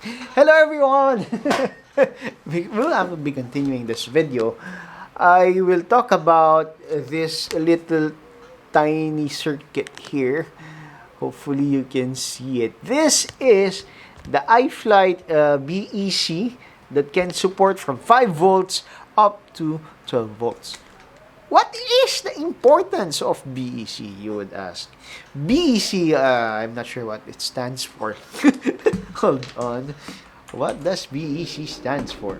Hello everyone! We'll be continuing this video. I will talk about this little tiny circuit here. Hopefully you can see it. This is the iFlight BEC that can support from 5 volts up to 12 volts. What is the importance of BEC, you would ask? BEC, I'm not sure what it stands for. Hold on. What does BEC stands for?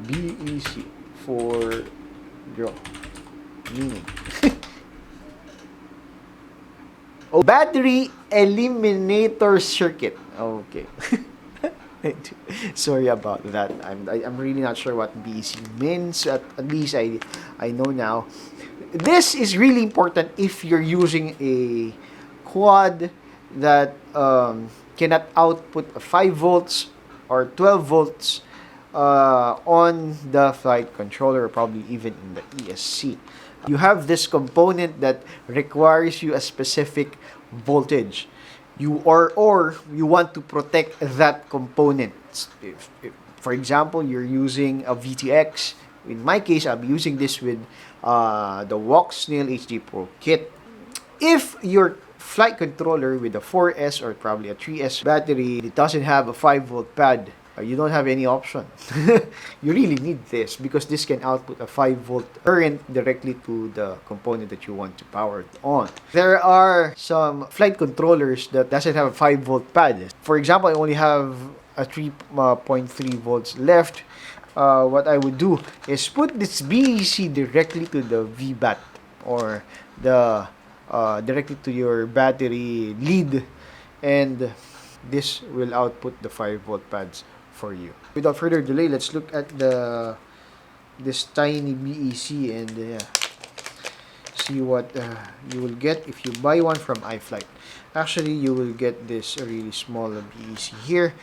BEC for draw. Meaning. Oh, battery eliminator circuit. Okay. Sorry about that. I'm really not sure what BEC means. At least I know now. This is really important if you're using a quad that cannot output 5 volts or 12 volts on the flight controller, or probably even in the ESC. You have this component that requires you a specific voltage. Or you want to protect that component. If, for example, you're using a VTX. In my case, I'll be using this with the Snail HD Pro kit. If your flight controller with a 4S or probably a 3S battery, it doesn't have a 5-volt pad, you don't have any option. You really need this because this can output a 5-volt current directly to the component that you want to power it on. There are some flight controllers that doesn't have a 5-volt pad. For example, I only have a 3.3 volts left. What I would do is put this BEC directly to the VBAT, or the directly to your battery lead, and this will output the 5-volt pads for you. Without further delay, let's look at this tiny BEC and see what you will get if you buy one from iFlight. Actually, you will get this really small BEC here.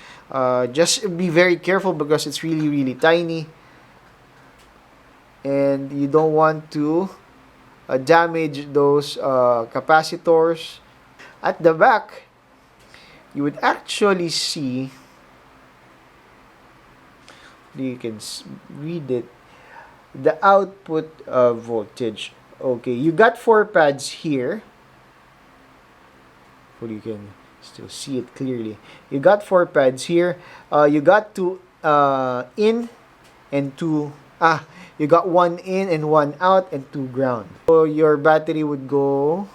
Just be very careful because it's really tiny, and you don't want to damage those capacitors. At the back, you would actually see, you can read it, the output voltage. Okay, you got 4 pads here. Well, you can still see it clearly. You got 4 pads here. You got 2 in and 2 you got 1 in and 1 out and 2 ground. So your battery would go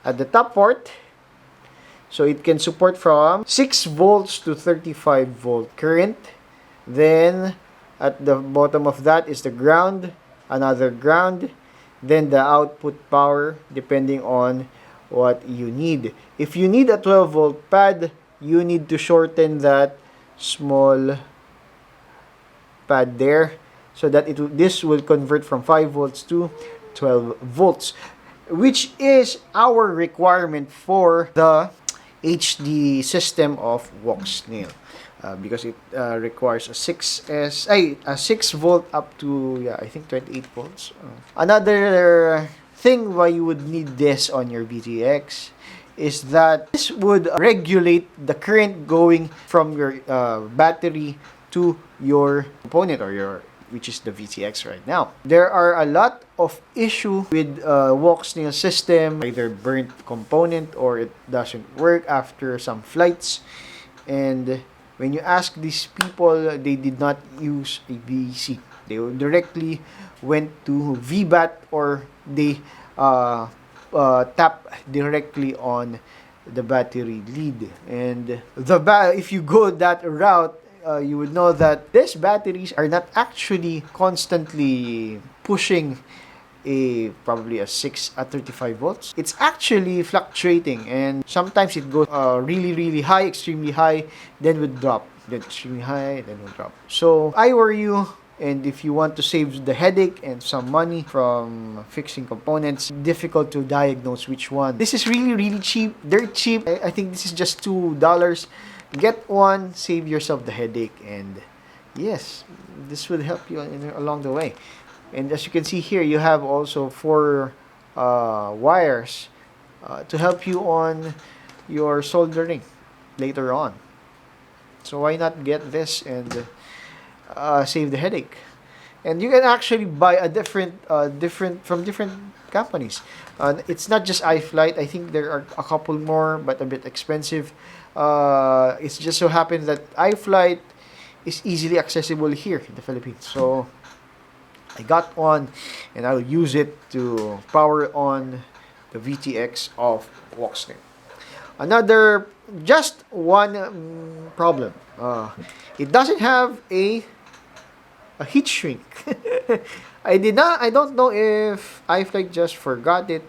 at the top port. So it can support from 6 volts to 35 volt current. Then at the bottom of that is the ground, another ground, then the output power depending on what you need. If you need a 12 volt pad, you need to shorten that small pad there so that this will convert from 5 volts to 12 volts, which is our requirement for the HD system of Snail. Because it requires a 6 volt up to I think 28 volts. Another thing why you would need this on your VTX is that this would regulate the current going from your battery to your component, or which is the VTX right now. There are a lot of issues with Snail system, either burnt component or it doesn't work after some flights. And when you ask these people, they did not use a BEC. They directly went to VBAT, or they tap directly on the battery lead. And if you go that route, you would know that these batteries are not actually constantly pushing probably a 35 volts. It's actually fluctuating, and sometimes it goes really high, extremely high, then would drop, then extremely high, then would drop. So I were you, and if you want to save the headache and some money from fixing components, difficult to diagnose which one. This is really cheap, dirt cheap. I think this is just $2. Get one, save yourself the headache, and yes, this will help you along the way. And as you can see here, you have also 4 wires to help you on your soldering. later on. So why not get this and save the headache? And you can actually buy a different from different companies. It's not just iFlight. I think there are a couple more, but a bit expensive. It's just so happens that iFlight is easily accessible here in the Philippines. So I got one, and I'll use it to power on the VTX of Walksnake. Another, just one problem. It doesn't have a heat shrink. I don't know if iFlight just forgot it,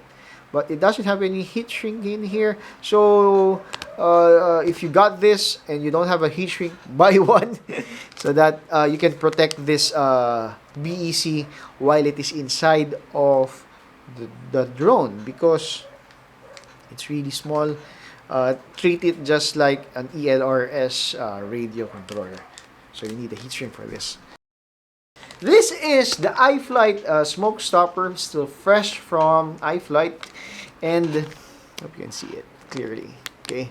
but it doesn't have any heat shrink in here. So if you got this and you don't have a heat shrink, buy one so that you can protect this BEC while it is inside of the drone, because it's really small. Treat it just like an ELRS radio controller. So you need a heat shrink for this. This is the iFlight Smoke Stopper, still fresh from iFlight, and hope you can see it clearly. Okay,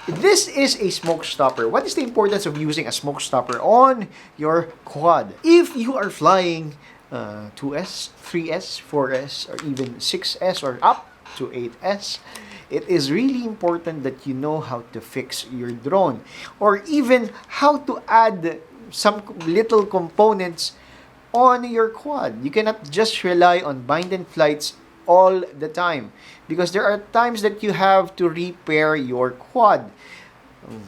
this is a smoke stopper. What is the importance of using a smoke stopper on your quad? If you are flying 2S, 3S, 4S, or even 6S or up to 8S, it is really important that you know how to fix your drone, or even how to add some little components on your quad. You cannot just rely on bind and flights all the time, because there are times that you have to repair your quad.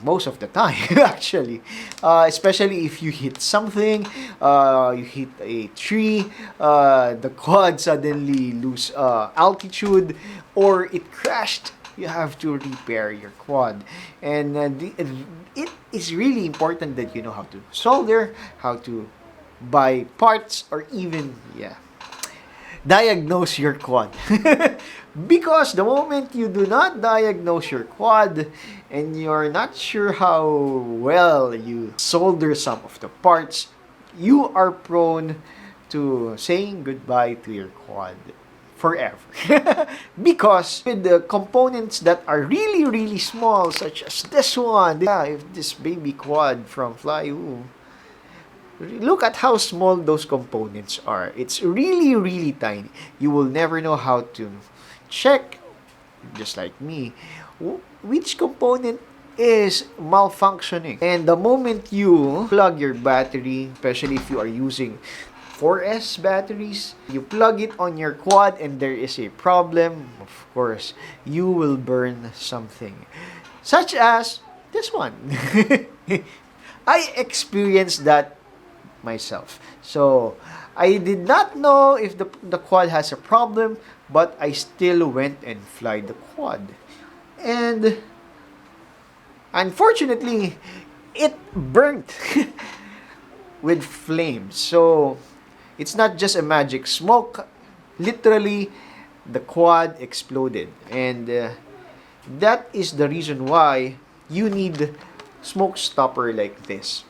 Most of the time, actually. Especially if you hit something, you hit a tree, the quad suddenly lose altitude, or it crashed. You have to repair your quad. And it is really important that you know how to solder, how to buy parts, or even, diagnose your quad. Because the moment you do not diagnose your quad and you're not sure how well you solder some of the parts, you are prone to saying goodbye to your quad forever. Because with the components that are really, really small, such as this one, this baby quad from Fly, look at how small those components are. It's really, really tiny. You will never know how to check, just like me, which component is malfunctioning. And the moment you plug your battery, especially if you are using 4S batteries, you plug it on your quad and there is a problem, of course, you will burn something. Such as this one. I experienced that myself. So I did not know if the quad has a problem, but I still went and fly the quad. And unfortunately, it burnt with flames. So it's not just a magic smoke. Literally, the quad exploded. And that is the reason why you need smoke stopper like this.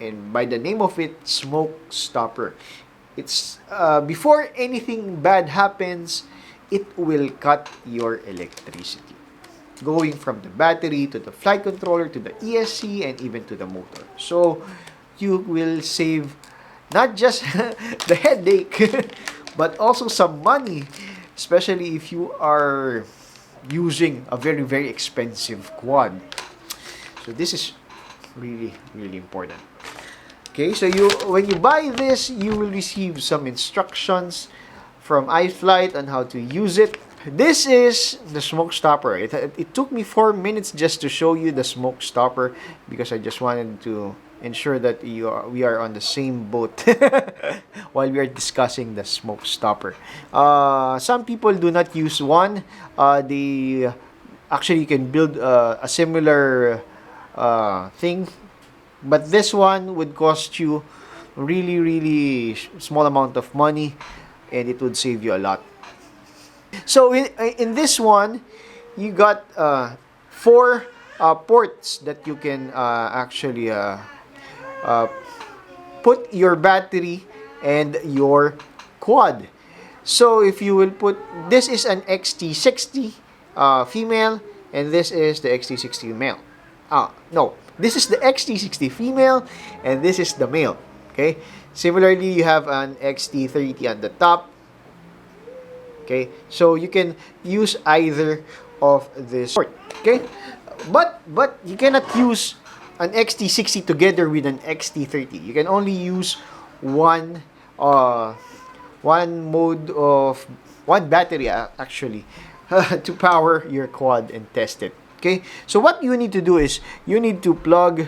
And by the name of it, Smoke Stopper. It's before anything bad happens, it will cut your electricity, going from the battery to the flight controller to the ESC and even to the motor. So you will save not just the headache, but also some money, especially if you are using a very, very expensive quad. So this is really, really important. Okay, so when you buy this, you will receive some instructions from iFlight on how to use it. This is the smoke stopper. It took me 4 minutes just to show you the smoke stopper, because I just wanted to ensure that we are on the same boat while we are discussing the smoke stopper. Some people do not use one. They actually can build a similar thing, but this one would cost you really, really small amount of money, and it would save you a lot. So in this one, you got 4 ports that you can actually put your battery and your quad. So if you will put, this is an XT60 female, and this is the XT60 male. No, this is the XT60 female, and this is the male. Okay. Similarly, you have an XT30 at the top. Okay, so you can use either of this. Okay, but you cannot use an XT60 together with an XT30. You can only use one one battery actually to power your quad and test it. Okay, so what you need to do is you need to plug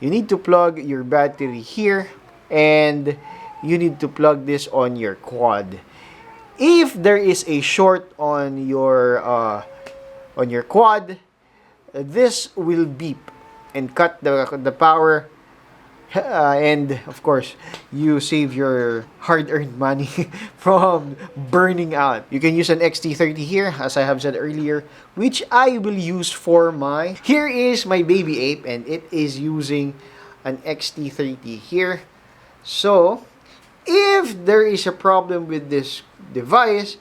your battery here, and you need to plug this on your quad. If there is a short on your quad, this will beep and cut the power, and of course you save your hard-earned money from burning out. You can use an XT30 here, as I have said earlier, which I will use for my... Here is my baby ape, and it is using an XT30 here. So if there is a problem with this device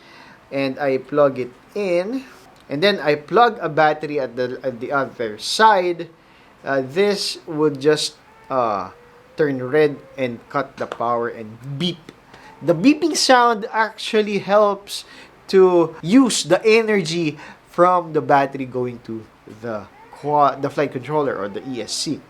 and I plug it in, and then I plug a battery at the other side, this would just turn red and cut the power and beep. The beeping sound actually helps to use the energy from the battery going to the flight controller or the ESC,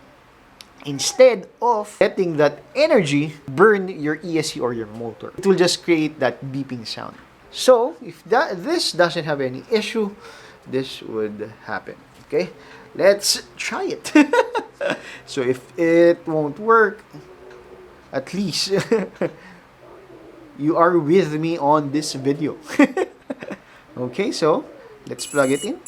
instead of letting that energy burn your ESC or your motor. It will just create that beeping sound. So if this doesn't have any issue, this would happen. Okay, let's try it. So if it won't work, at least you are with me on this video. Okay, so let's plug it in.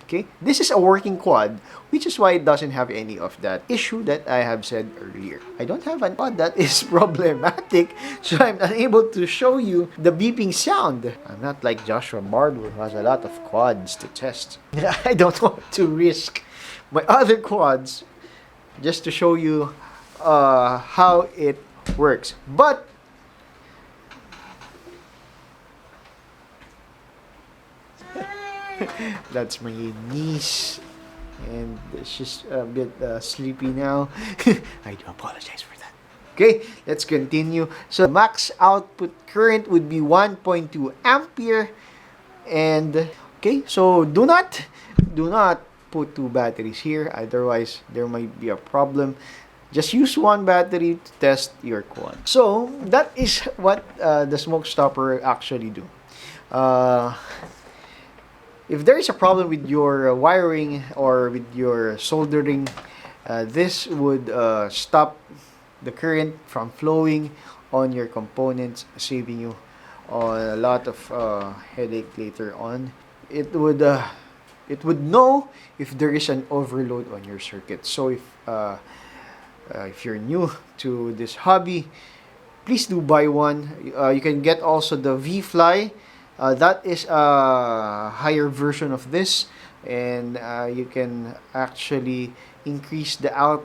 Okay, this is a working quad, which is why it doesn't have any of that issue that I have said earlier. I don't have an quad that is problematic, so I'm unable to show you the beeping sound. I'm not like Joshua Bard, who has a lot of quads to test. I don't want to risk my other quads just to show you how it works. But that's my niece, and she's a bit sleepy now. I do apologize for that. Okay, let's continue. So max output current would be 1.2 ampere, and okay, so do not put two batteries here, otherwise there might be a problem. Just use one battery to test your quad. So that is what the smoke stopper actually do. If there is a problem with your wiring or with your soldering, this would stop the current from flowing on your components, saving you a lot of headache later on. It would know if there is an overload on your circuit. So if you're new to this hobby, please do buy one. You can get also the V-Fly. That is a higher version of this, and you can actually increase the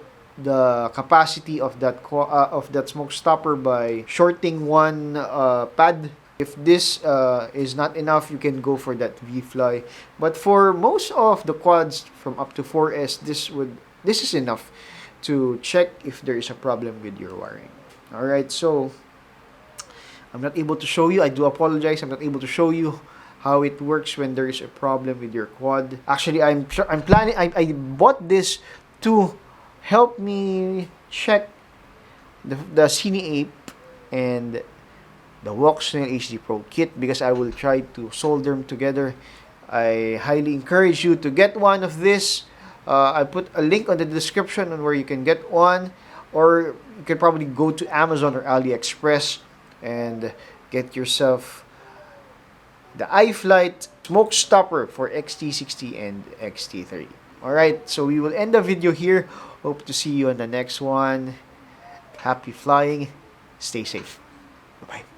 capacity of that smoke stopper by shorting one pad. If this is not enough, you can go for that V-Fly. But for most of the quads from up to 4S, this is enough to check if there is a problem with your wiring. All right, so I'm not able to show you. I do apologize. I'm not able to show you how it works when there is a problem with your quad. Actually, I'm planning. I bought this to help me check the Cine Ape and the Walksnail HD Pro kit, because I will try to solder them together. I highly encourage you to get one of this. I put a link on the description on where you can get one, or you can probably go to Amazon or AliExpress and get yourself the iFlight Smoke Stopper for XT60 and XT30. Alright, so we will end the video here. Hope to see you on the next one. Happy flying. Stay safe. Bye-bye.